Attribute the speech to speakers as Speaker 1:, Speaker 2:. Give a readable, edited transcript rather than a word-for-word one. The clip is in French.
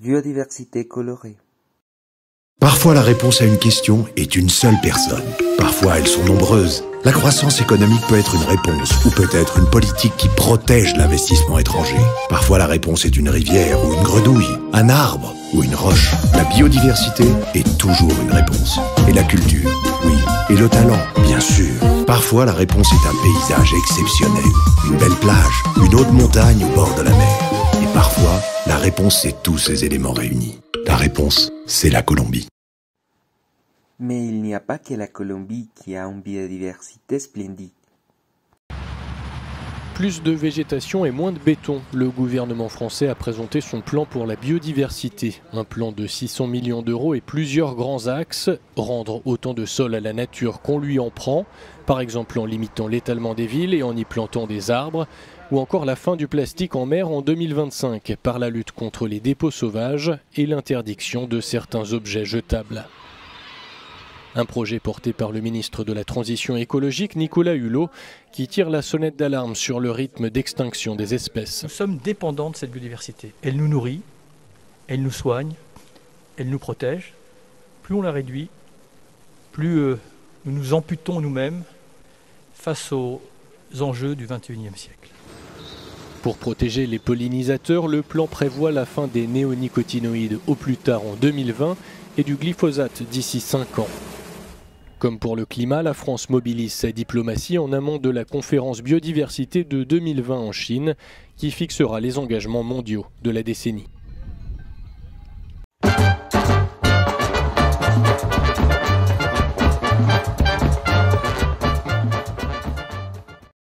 Speaker 1: Biodiversité colorée.
Speaker 2: Parfois, la réponse à une question est une seule personne. Parfois, elles sont nombreuses. La croissance économique peut être une réponse, ou peut-être une politique qui protège l'investissement étranger. Parfois, la réponse est une rivière ou une grenouille, un arbre ou une roche. La biodiversité est toujours une réponse. Et la culture, oui. Et le talent, bien sûr. Parfois, la réponse est un paysage exceptionnel. Une belle plage, une haute montagne au bord de la mer. Et parfois, la réponse, c'est tous ces éléments réunis. La réponse, c'est la Colombie.
Speaker 1: Mais il n'y a pas que la Colombie qui a une biodiversité splendide.
Speaker 3: Plus de végétation et moins de béton. Le gouvernement français a présenté son plan pour la biodiversité. Un plan de 600 millions d'euros et plusieurs grands axes. Rendre autant de sol à la nature qu'on lui en prend, par exemple en limitant l'étalement des villes et en y plantant des arbres, ou encore la fin du plastique en mer en 2025 par la lutte contre les dépôts sauvages et l'interdiction de certains objets jetables. Un projet porté par le ministre de la Transition écologique, Nicolas Hulot, qui tire la sonnette d'alarme sur le rythme d'extinction des espèces.
Speaker 4: Nous sommes dépendants de cette biodiversité. Elle nous nourrit, elle nous soigne, elle nous protège. Plus on la réduit, plus nous nous amputons nous-mêmes face aux enjeux du XXIe siècle.
Speaker 3: Pour protéger les pollinisateurs, le plan prévoit la fin des néonicotinoïdes au plus tard en 2020 et du glyphosate d'ici 5 ans. Comme pour le climat, la France mobilise sa diplomatie en amont de la conférence biodiversité de 2020 en Chine, qui fixera les engagements mondiaux de la décennie.